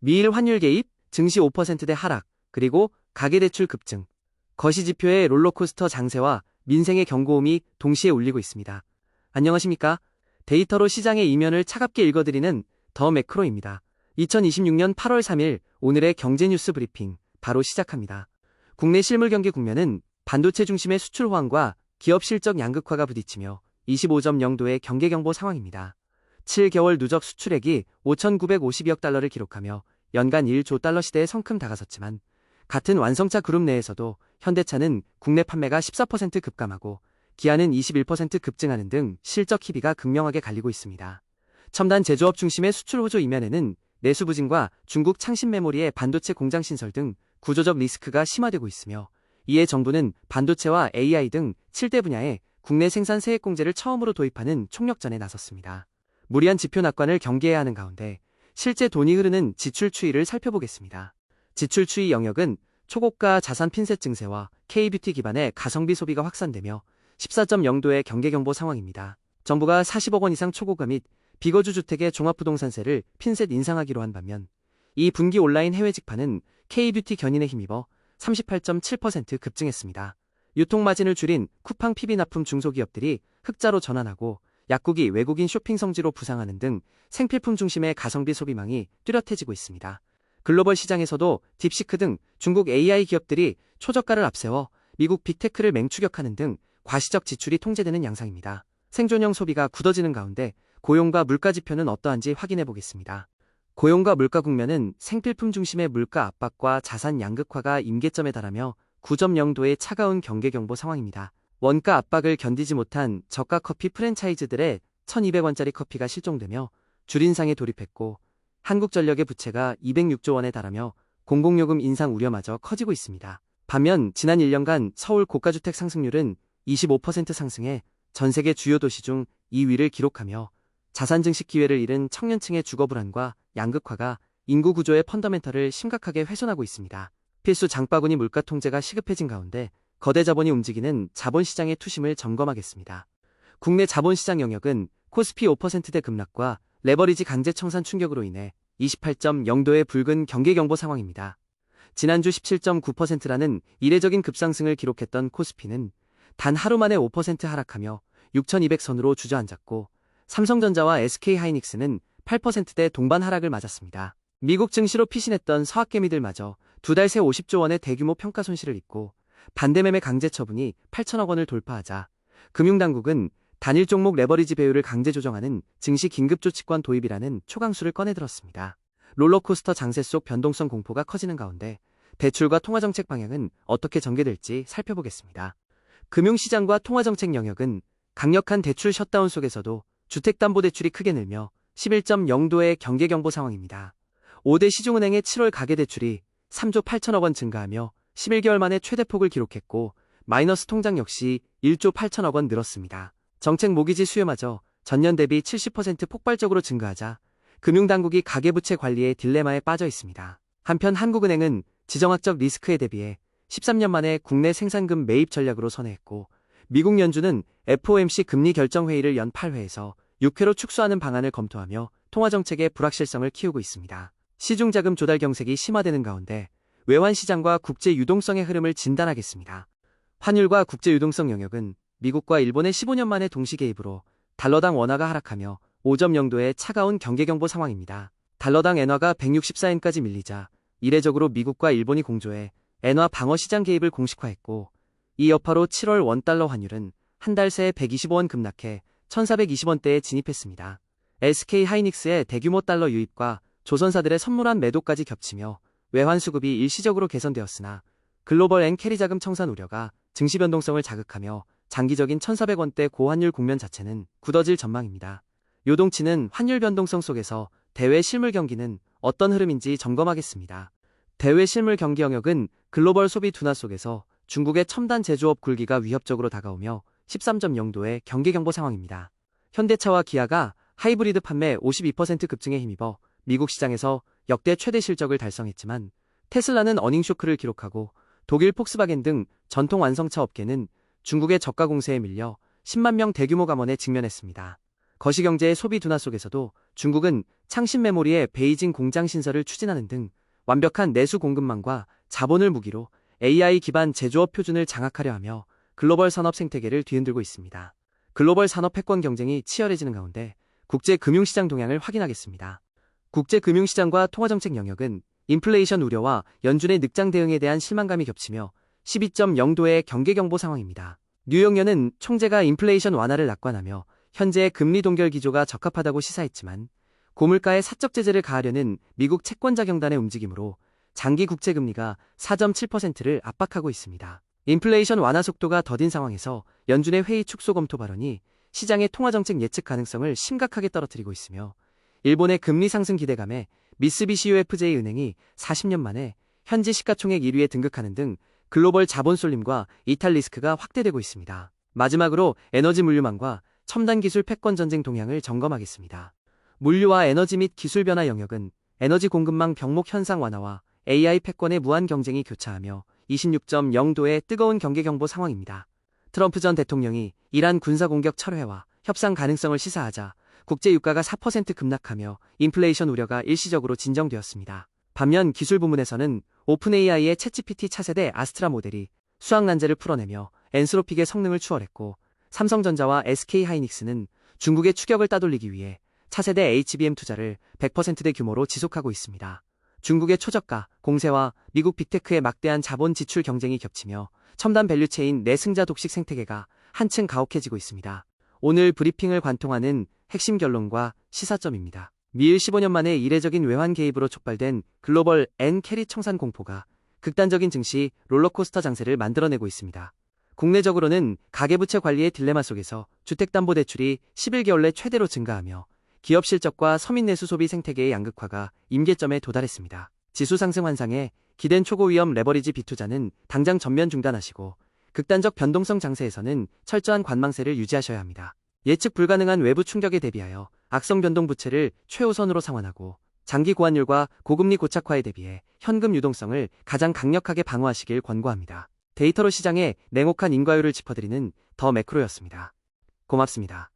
미일 환율 개입, 증시 5%대 하락, 그리고 가계대출 급증. 거시지표의 롤러코스터 장세와 민생의 경고음이 동시에 울리고 있습니다. 안녕하십니까? 데이터로 시장의 이면을 차갑게 읽어드리는 더 매크로입니다. 2026년 8월 3일 오늘의 경제뉴스 브리핑 바로 시작합니다. 국내 실물 경기 국면은 반도체 중심의 수출 호황과 기업 실적 양극화가 부딪히며 25.0도의 경계경보 상황입니다. 7개월 누적 수출액이 5,950억 달러를 기록하며 연간 1조 달러 시대에 성큼 다가섰지만 같은 완성차 그룹 내에서도 현대차는 국내 판매가 14% 급감하고 기아는 21% 급증하는 등 실적 희비가 극명하게 갈리고 있습니다. 첨단 제조업 중심의 수출 호조 이면에는 내수 부진과 중국 창신 메모리의 반도체 공장 신설 등 구조적 리스크가 심화되고 있으며 이에 정부는 반도체와 AI 등 7대 분야에 국내 생산 세액 공제를 처음으로 도입하는 총력전에 나섰습니다. 무리한 지표 낙관을 경계해야 하는 가운데 실제 돈이 흐르는 지출 추이를 살펴보겠습니다. 지출 추이 영역은 초고가 자산 핀셋 증세와 K뷰티 기반의 가성비 소비가 확산되며 14.0도의 경계경보 상황입니다. 정부가 40억 원 이상 초고가 및 비거주 주택의 종합부동산세를 핀셋 인상하기로 한 반면 이 분기 온라인 해외 직판은 K뷰티 견인에 힘입어 38.7% 급증했습니다. 유통마진을 줄인 쿠팡 PB 납품 중소기업들이 흑자로 전환하고 약국이 외국인 쇼핑 성지로 부상하는 등 생필품 중심의 가성비 소비망이 뚜렷해지고 있습니다. 글로벌 시장에서도 딥시크 등 중국 AI 기업들이 초저가를 앞세워 미국 빅테크를 맹추격하는 등 과시적 지출이 통제되는 양상입니다. 생존형 소비가 굳어지는 가운데 고용과 물가 지표는 어떠한지 확인해 보겠습니다. 고용과 물가 국면은 생필품 중심의 물가 압박과 자산 양극화가 임계점에 달하며 9.0도의 차가운 경계경보 상황입니다. 원가 압박을 견디지 못한 저가 커피 프랜차이즈들의 1,200원짜리 커피가 실종되며 줄인상에 돌입했고 한국전력의 부채가 206조 원에 달하며 공공요금 인상 우려마저 커지고 있습니다. 반면 지난 1년간 서울 고가주택 상승률은 25% 상승해 전세계 주요 도시 중 2위를 기록하며 자산 증식 기회를 잃은 청년층의 주거 불안과 양극화가 인구 구조의 펀더멘털을 심각하게 훼손하고 있습니다. 필수 장바구니 물가 통제가 시급해진 가운데 거대 자본이 움직이는 자본시장의 투심을 점검하겠습니다. 국내 자본시장 영역은 코스피 5%대 급락과 레버리지 강제 청산 충격으로 인해 28.0도의 붉은 경계경보 상황입니다. 지난주 17.9%라는 이례적인 급상승을 기록했던 코스피는 단 하루 만에 5% 하락하며 6,200선으로 주저앉았고 삼성전자와 SK하이닉스는 8%대 동반 하락을 맞았습니다. 미국 증시로 피신했던 서학개미들마저 두 달 새 50조 원의 대규모 평가 손실을 입고 반대매매 강제 처분이 8천억 원을 돌파하자 금융당국은 단일 종목 레버리지 배율을 강제 조정하는 증시 긴급조치권 도입이라는 초강수를 꺼내들었습니다. 롤러코스터 장세 속 변동성 공포가 커지는 가운데 대출과 통화정책 방향은 어떻게 전개될지 살펴보겠습니다. 금융시장과 통화정책 영역은 강력한 대출 셧다운 속에서도 주택담보대출이 크게 늘며 11.0도의 경계경보 상황입니다. 5대 시중은행의 7월 가계대출이 3조 8천억 원 증가하며 11개월 만에 최대폭을 기록했고 마이너스 통장 역시 1조 8천억 원 늘었습니다. 정책 모기지 수요마저 전년 대비 70% 폭발적으로 증가하자 금융당국이 가계부채 관리의 딜레마에 빠져 있습니다. 한편 한국은행은 지정학적 리스크에 대비해 13년 만에 국내 생산금 매입 전략으로 선회했고 미국 연준은 FOMC 금리 결정회의를 연 8회에서 6회로 축소하는 방안을 검토하며 통화정책의 불확실성을 키우고 있습니다. 시중자금 조달 경색이 심화되는 가운데 외환시장과 국제유동성의 흐름을 진단하겠습니다. 환율과 국제유동성 영역은 미국과 일본의 15년 만의 동시 개입으로 달러당 원화가 하락하며 5.0도의 차가운 경계경보 상황입니다. 달러당 엔화가 164엔까지 밀리자 이례적으로 미국과 일본이 공조해 엔화 방어 시장 개입을 공식화했고 이 여파로 7월 원달러 환율은 한 달 새 125원 급락해 1,420원대에 진입했습니다. SK하이닉스의 대규모 달러 유입과 조선사들의 선물한 매도까지 겹치며 외환 수급이 일시적으로 개선되었으나 글로벌 엔캐리 자금 청산 우려가 증시 변동성을 자극하며 장기적인 1,400원대 고환율 국면 자체는 굳어질 전망입니다. 요동치는 환율 변동성 속에서 대외 실물 경기는 어떤 흐름인지 점검하겠습니다. 대외 실물 경기 영역은 글로벌 소비 둔화 속에서 중국의 첨단 제조업 굴기가 위협적으로 다가오며 13.0도의 경계경보 상황입니다. 현대차와 기아가 하이브리드 판매 52% 급증에 힘입어 미국 시장에서 역대 최대 실적을 달성했지만 테슬라는 어닝 쇼크를 기록하고 독일 폭스바겐 등 전통 완성차 업계는 중국의 저가 공세에 밀려 10만 명 대규모 감원에 직면했습니다. 거시경제의 소비 둔화 속에서도 중국은 창신 메모리의 베이징 공장 신설을 추진하는 등 완벽한 내수 공급망과 자본을 무기로 AI 기반 제조업 표준을 장악하려 하며 글로벌 산업 생태계를 뒤흔들고 있습니다. 글로벌 산업 패권 경쟁이 치열해지는 가운데 국제 금융시장 동향을 확인하겠습니다. 국제 금융시장과 통화정책 영역은 인플레이션 우려와 연준의 늑장 대응에 대한 실망감이 겹치며 12.0도의 경계경보 상황입니다. 뉴욕연은 총재가 인플레이션 완화를 낙관하며 현재의 금리 동결 기조가 적합하다고 시사했지만 고물가에 사적 제재를 가하려는 미국 채권자 경단의 움직임으로 장기 국채금리가 4.7%를 압박하고 있습니다. 인플레이션 완화 속도가 더딘 상황에서 연준의 회의 축소 검토 발언이 시장의 통화정책 예측 가능성을 심각하게 떨어뜨리고 있으며 일본의 금리 상승 기대감에 미쓰비시 UFJ 은행이 40년 만에 현지 시가총액 1위에 등극하는 등 글로벌 자본 쏠림과 이탈 리스크가 확대되고 있습니다. 마지막으로 에너지 물류망과 첨단 기술 패권 전쟁 동향을 점검하겠습니다. 물류와 에너지 및 기술 변화 영역은 에너지 공급망 병목 현상 완화와 AI 패권의 무한 경쟁이 교차하며 26.0도의 뜨거운 경계경보 상황입니다. 트럼프 전 대통령이 이란 군사공격 철회와 협상 가능성을 시사하자 국제 유가가 4% 급락하며 인플레이션 우려가 일시적으로 진정되었습니다. 반면 기술 부문에서는 오픈 AI의 챗GPT 차세대 아스트라 모델이 수학 난제를 풀어내며 엔스로픽의 성능을 추월했고 삼성전자와 SK하이닉스는 중국의 추격을 따돌리기 위해 차세대 HBM 투자를 100%대 규모로 지속하고 있습니다. 중국의 초저가, 공세와 미국 빅테크의 막대한 자본 지출 경쟁이 겹치며 첨단 밸류체인 내승자 독식 생태계가 한층 가혹해지고 있습니다. 오늘 브리핑을 관통하는 핵심 결론과 시사점입니다. 미일 15년 만에 이례적인 외환 개입으로 촉발된 글로벌 N-캐리 청산 공포가 극단적인 증시 롤러코스터 장세를 만들어내고 있습니다. 국내적으로는 가계부채 관리의 딜레마 속에서 주택담보대출이 11개월 내 최대로 증가하며 기업 실적과 서민 내수 소비 생태계의 양극화가 임계점에 도달했습니다. 지수 상승 환상에 기댄 초고위험 레버리지 비투자는 당장 전면 중단하시고 극단적 변동성 장세에서는 철저한 관망세를 유지하셔야 합니다. 예측 불가능한 외부 충격에 대비하여 악성 변동 부채를 최우선으로 상환하고 장기 고환율과 고금리 고착화에 대비해 현금 유동성을 가장 강력하게 방어하시길 권고합니다. 데이터로 시장의 냉혹한 인과율을 짚어드리는 더 매크로였습니다. 고맙습니다.